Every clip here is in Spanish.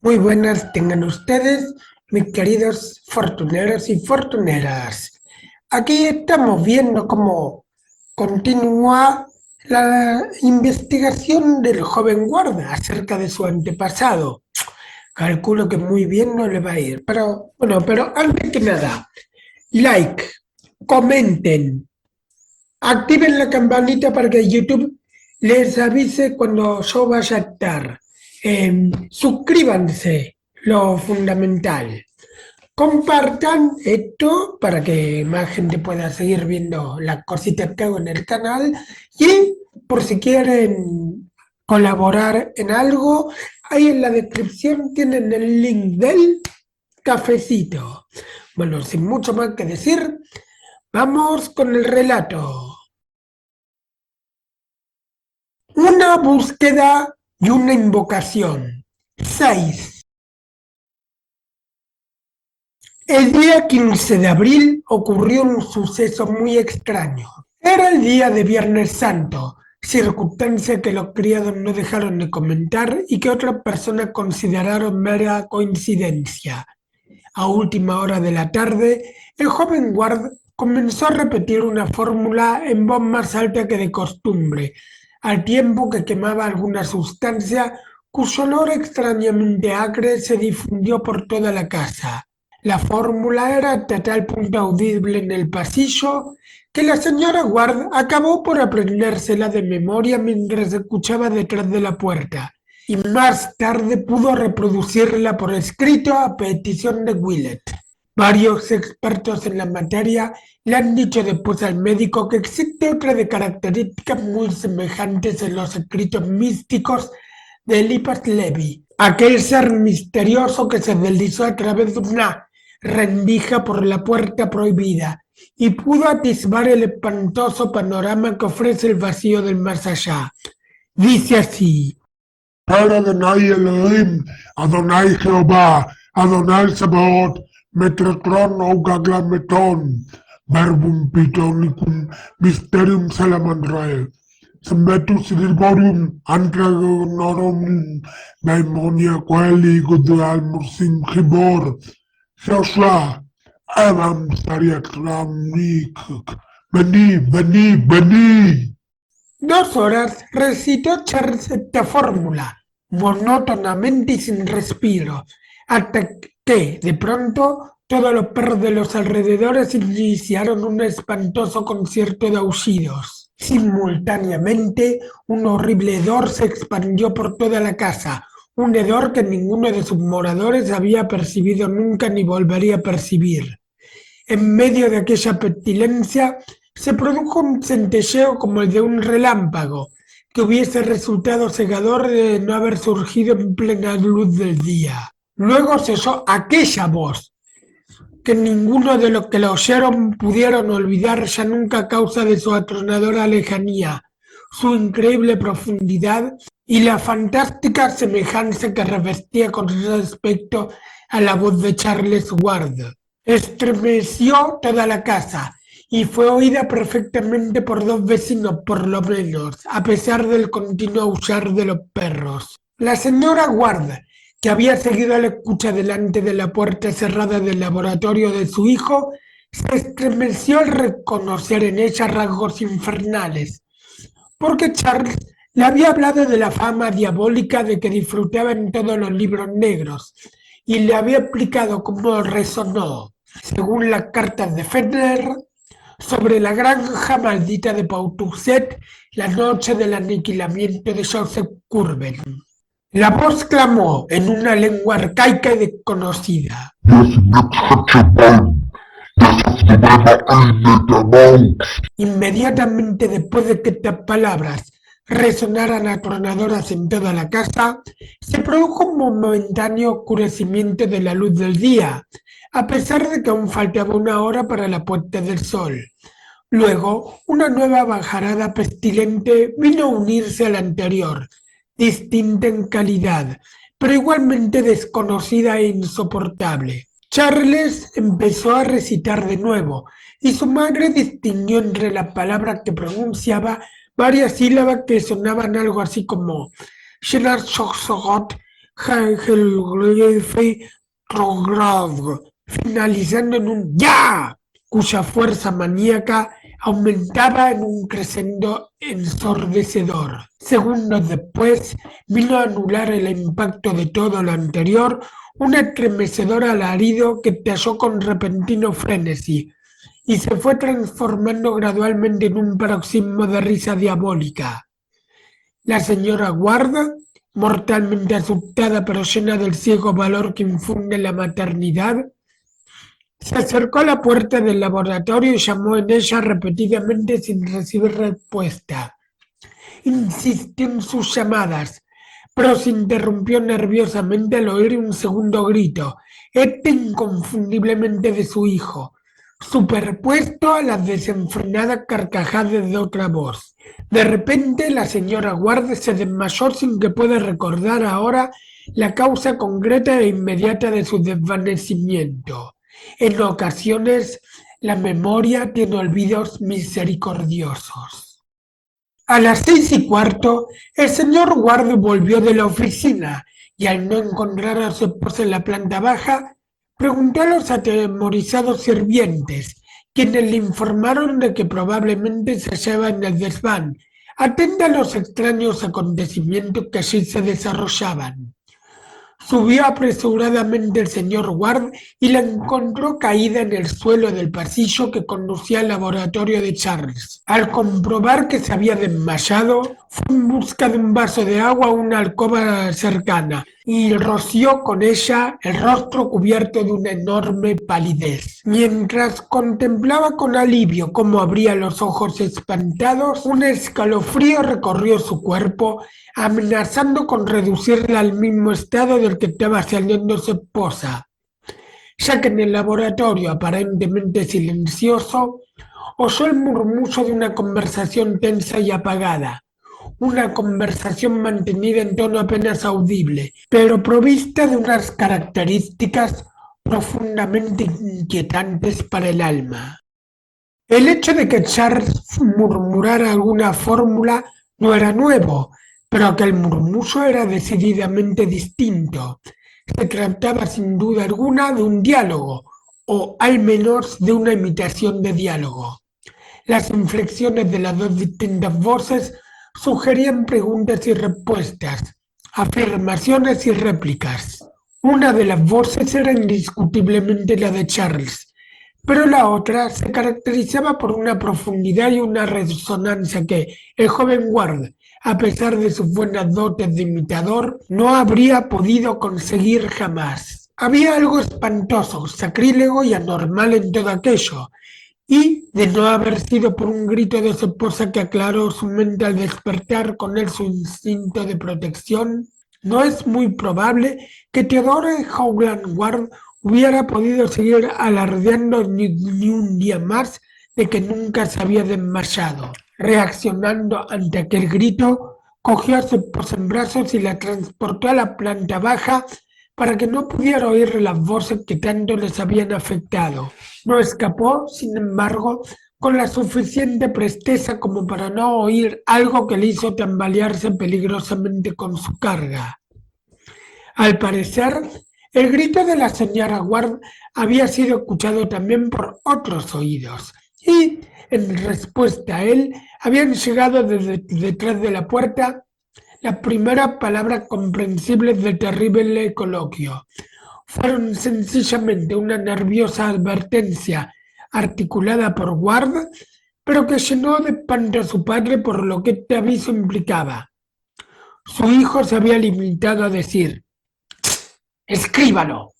Muy buenas tengan ustedes, mis queridos fortuneros y fortuneras. Aquí estamos viendo cómo continúa la investigación del joven guarda acerca de su antepasado. Calculo que muy bien no le va a ir, pero bueno, pero antes que nada, like, comenten, activen la campanita para que YouTube les avise cuando yo vaya a estar. Suscríbanse, lo fundamental. Compartan esto para que más gente pueda seguir viendo las cositas que hago en el canal. Y por si quieren colaborar en algo, ahí en la descripción tienen el link del cafecito. Bueno, sin mucho más que decir, vamos con el relato. Una búsqueda y una invocación. 6. El día 15 de abril ocurrió un suceso muy extraño. Era el día de Viernes Santo, circunstancia que los criados no dejaron de comentar y que otras personas consideraron mera coincidencia. A última hora de la tarde, el joven Ward comenzó a repetir una fórmula en voz más alta que de costumbre, al tiempo que quemaba alguna sustancia cuyo olor extrañamente acre se difundió por toda la casa. La fórmula era hasta tal punto audible en el pasillo que la señora Ward acabó por aprendérsela de memoria mientras escuchaba detrás de la puerta, y más tarde pudo reproducirla por escrito a petición de Willett. Varios expertos en la materia le han dicho después al médico que existe otra de características muy semejantes en los escritos místicos de Eliphas Levi, aquel ser misterioso que se deslizó a través de una rendija por la puerta prohibida y pudo atisbar el espantoso panorama que ofrece el vacío del más allá. Dice así: Adonai Elohim, Adonai Jehová, Adonai Sabaoth, Metatron Ogaglameton, Verbum Pitonicum, Mysterium Salamandrae, Semetus Riborium, Andragonorum, Daimonia Coeli, Gudual Mursim Gibor, Joshua, Avam Sariakram Nikuk, Beni. 2 horas recitó Charles esta fórmula, monótonamente y sin respiro, hasta que, de pronto, todos los perros de los alrededores iniciaron un espantoso concierto de aullidos. Simultáneamente, un horrible hedor se expandió por toda la casa, un hedor que ninguno de sus moradores había percibido nunca ni volvería a percibir. En medio de aquella pestilencia se produjo un centelleo como el de un relámpago, que hubiese resultado cegador de no haber surgido en plena luz del día. Luego se oyó aquella voz, que ninguno de los que la oyeron pudieron olvidar ya nunca a causa de su atronadora lejanía, su increíble profundidad y la fantástica semejanza que revestía con respecto a la voz de Charles Ward. Estremeció toda la casa y fue oída perfectamente por 2 vecinos por lo menos, a pesar del continuo aullar de los perros. La señora Ward, que había seguido a la escucha delante de la puerta cerrada del laboratorio de su hijo, se estremeció al reconocer en ella rasgos infernales, porque Charles le había hablado de la fama diabólica de que disfrutaba en todos los libros negros, y le había explicado cómo resonó, según las cartas de Fenner, sobre la granja maldita de Pawtuxet la noche del aniquilamiento de Joseph Curwen. La voz clamó en una lengua arcaica y desconocida. Inmediatamente después de que estas palabras resonaran atronadoras en toda la casa, se produjo un momentáneo oscurecimiento de la luz del día, a pesar de que aún faltaba 1 hora para la puesta del sol. Luego, una nueva bajarada pestilente vino a unirse a la anterior, distinta en calidad, pero igualmente desconocida e insoportable. Charles empezó a recitar de nuevo, y su madre distinguió entre las palabras que pronunciaba varias sílabas que sonaban algo así como Shenarchoksogot, Hagelgrife Rogrov, finalizando en un ¡ya!, cuya fuerza maníaca aumentaba en un crescendo ensordecedor. Segundos después vino a anular el impacto de todo lo anterior un estremecedor alarido que estalló con repentino frenesí y se fue transformando gradualmente en un paroxismo de risa diabólica. La señora Ward, mortalmente asustada pero llena del ciego valor que infunde la maternidad, se acercó a la puerta del laboratorio y llamó en ella repetidamente sin recibir respuesta. Insistió en sus llamadas, pero se interrumpió nerviosamente al oír un segundo grito, inconfundiblemente de su hijo, superpuesto a las desenfrenadas carcajadas de otra voz. De repente la señora Ward se desmayó sin que pueda recordar ahora la causa concreta e inmediata de su desvanecimiento. En ocasiones la memoria tiene olvidos misericordiosos. A las 6:15, el señor Ward volvió de la oficina y al no encontrar a su esposa en la planta baja, preguntó a los atemorizados sirvientes, quienes le informaron de que probablemente se hallaba en el desván, atenta a los extraños acontecimientos que allí se desarrollaban. Subió apresuradamente el señor Ward y la encontró caída en el suelo del pasillo que conducía al laboratorio de Charles. Al comprobar que se había desmayado, fue en busca de un vaso de agua a una alcoba cercana y roció con ella el rostro cubierto de una enorme palidez. Mientras contemplaba con alivio cómo abría los ojos espantados, un escalofrío recorrió su cuerpo, amenazando con reducirla al mismo estado del que estaba saliendo su esposa, ya que en el laboratorio, aparentemente silencioso, oyó el murmullo de una conversación tensa y apagada, una conversación mantenida en tono apenas audible, pero provista de unas características profundamente inquietantes para el alma. El hecho de que Charles murmurara alguna fórmula no era nuevo, pero aquel murmullo era decididamente distinto. Se trataba sin duda alguna de un diálogo, o al menos de una imitación de diálogo. Las inflexiones de las dos distintas voces sugerían preguntas y respuestas, afirmaciones y réplicas. Una de las voces era indiscutiblemente la de Charles, pero la otra se caracterizaba por una profundidad y una resonancia que el joven Ward, a pesar de sus buenas dotes de imitador, no habría podido conseguir jamás. Había algo espantoso, sacrílego y anormal en todo aquello, y, de no haber sido por un grito de su esposa que aclaró su mente al despertar con él su instinto de protección, no es muy probable que Theodore Howland Ward hubiera podido seguir alardeando ni un día más de que nunca se había desmayado. Reaccionando ante aquel grito, cogió a su esposa en brazos y la transportó a la planta baja para que no pudiera oír las voces que tanto les habían afectado. No escapó, sin embargo, con la suficiente presteza como para no oír algo que le hizo tambalearse peligrosamente con su carga. Al parecer, el grito de la señora Ward había sido escuchado también por otros oídos, y, en respuesta a él, habían llegado desde detrás de la puerta las primeras palabras comprensibles del terrible coloquio. Fueron sencillamente una nerviosa advertencia articulada por Ward, pero que llenó de espanto a su padre por lo que este aviso implicaba. Su hijo se había limitado a decir: «¡Escríbalo!».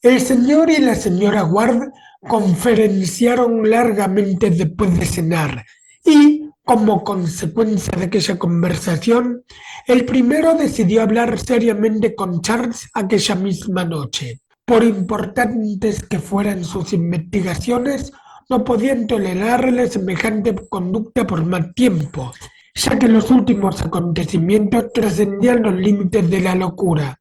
El señor y la señora Ward conferenciaron largamente después de cenar y, como consecuencia de aquella conversación, el primero decidió hablar seriamente con Charles aquella misma noche. Por importantes que fueran sus investigaciones, no podían tolerarle semejante conducta por más tiempo, ya que los últimos acontecimientos trascendían los límites de la locura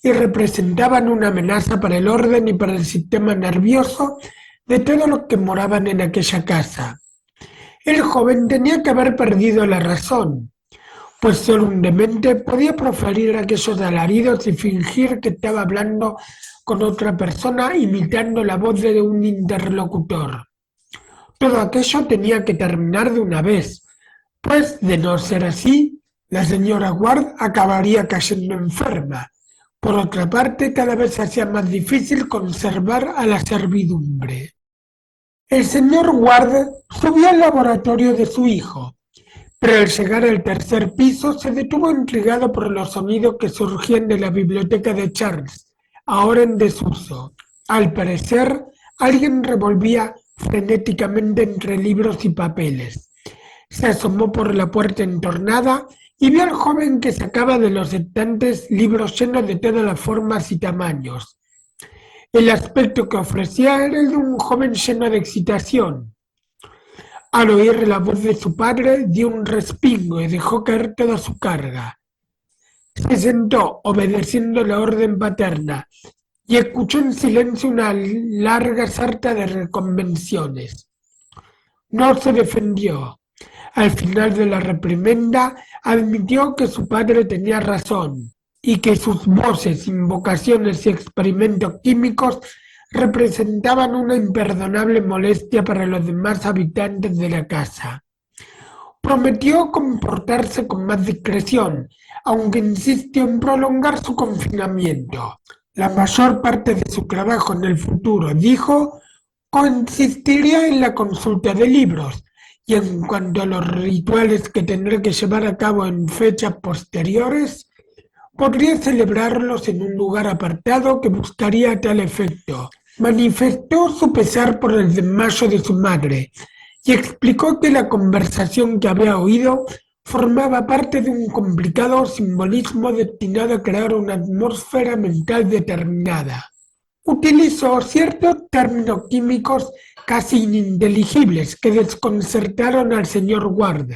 y representaban una amenaza para el orden y para el sistema nervioso de todos los que moraban en aquella casa. El joven tenía que haber perdido la razón. pues solo un demente podía proferir aquellos alaridos y fingir que estaba hablando con otra persona imitando la voz de un interlocutor. Todo aquello tenía que terminar de una vez, pues de no ser así, la señora Ward acabaría cayendo enferma. Por otra parte, cada vez se hacía más difícil conservar a la servidumbre. El señor Ward subió al laboratorio de su hijo, pero al llegar al tercer piso se detuvo intrigado por los sonidos que surgían de la biblioteca de Charles, ahora en desuso. Al parecer, alguien revolvía frenéticamente entre libros y papeles. Se asomó por la puerta entornada y vio al joven que sacaba de los estantes libros llenos de todas las formas y tamaños. El aspecto que ofrecía era el de un joven lleno de excitación. Al oír la voz de su padre, dio un respingo y dejó caer toda su carga. Se sentó, obedeciendo la orden paterna, y escuchó en silencio una larga sarta de reconvenciones. No se defendió. Al final de la reprimenda, admitió que su padre tenía razón y que sus voces, invocaciones y experimentos químicos representaban una imperdonable molestia para los demás habitantes de la casa. Prometió comportarse con más discreción, aunque insistió en prolongar su confinamiento. La mayor parte de su trabajo en el futuro, dijo, consistiría en la consulta de libros, y en cuanto a los rituales que tendré que llevar a cabo en fechas posteriores, podría celebrarlos en un lugar apartado que buscaría a tal efecto. Manifestó su pesar por el desmayo de su madre y explicó que la conversación que había oído formaba parte de un complicado simbolismo destinado a crear una atmósfera mental determinada. Utilizó ciertos términos químicos casi ininteligibles que desconcertaron al señor Ward,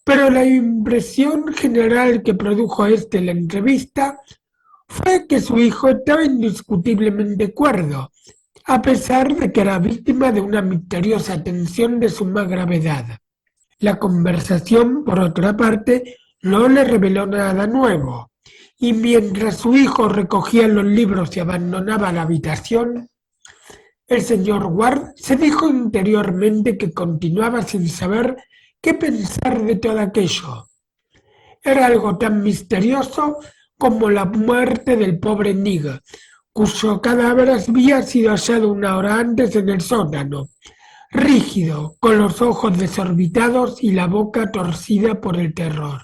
pero la impresión general que produjo la entrevista fue que su hijo estaba indiscutiblemente cuerdo, a pesar de que era víctima de una misteriosa tensión de suma gravedad. La conversación, por otra parte, no le reveló nada nuevo, y mientras su hijo recogía los libros y abandonaba la habitación, el señor Ward se dijo interiormente que continuaba sin saber qué pensar de todo aquello. Era algo tan misterioso como la muerte del pobre Nig, cuyo cadáver había sido hallado una hora antes en el sótano, rígido, con los ojos desorbitados y la boca torcida por el terror.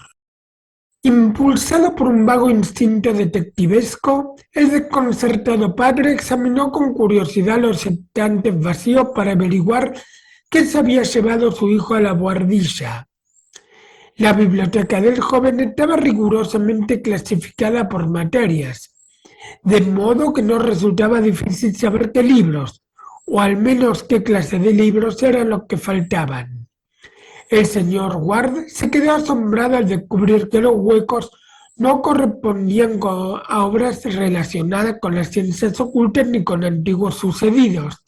Impulsado por un vago instinto detectivesco, el desconcertado padre examinó con curiosidad los estantes vacíos para averiguar qué se había llevado su hijo a la buhardilla. La biblioteca del joven estaba rigurosamente clasificada por materias, de modo que no resultaba difícil saber qué libros, o al menos qué clase de libros eran los que faltaban. El señor Ward se quedó asombrado al descubrir que los huecos no correspondían a obras relacionadas con las ciencias ocultas ni con antiguos sucedidos,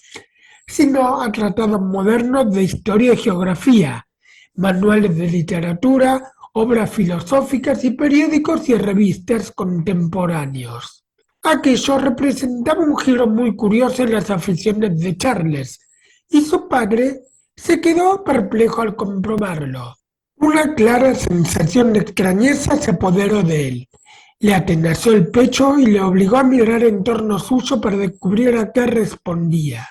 sino a tratados modernos de historia y geografía, manuales de literatura, obras filosóficas y periódicos y revistas contemporáneos. Aquello representaba un giro muy curioso en las aficiones de Charles, y su padre se quedó perplejo al comprobarlo. Una clara sensación de extrañeza se apoderó de él. Le atenazó el pecho y le obligó a mirar en torno suyo para descubrir a qué respondía.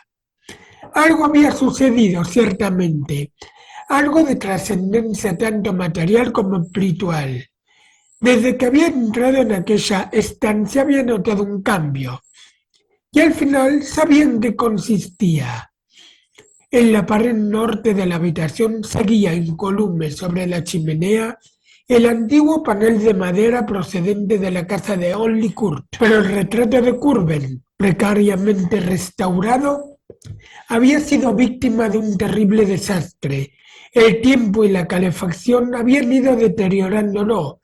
Algo había sucedido, ciertamente, algo de trascendencia tanto material como espiritual. Desde que había entrado en aquella estancia había notado un cambio, y al final sabía en qué consistía. En la pared norte de la habitación seguía incolume sobre la chimenea el antiguo panel de madera procedente de la casa de Holycourt, pero el retrato de Curwen, precariamente restaurado, había sido víctima de un terrible desastre. El tiempo y la calefacción habían ido deteriorándolo,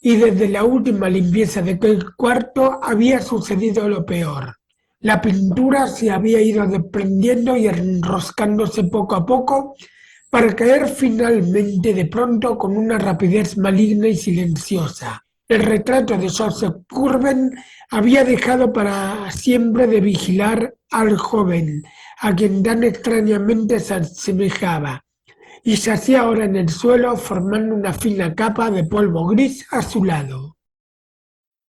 y desde la última limpieza de aquel cuarto había sucedido lo peor. La pintura se había ido desprendiendo y enroscándose poco a poco, para caer finalmente de pronto con una rapidez maligna y silenciosa. El retrato de Joseph Curwen había dejado para siempre de vigilar al joven, a quien tan extrañamente se asemejaba, y yacía ahora en el suelo formando una fina capa de polvo gris a su lado.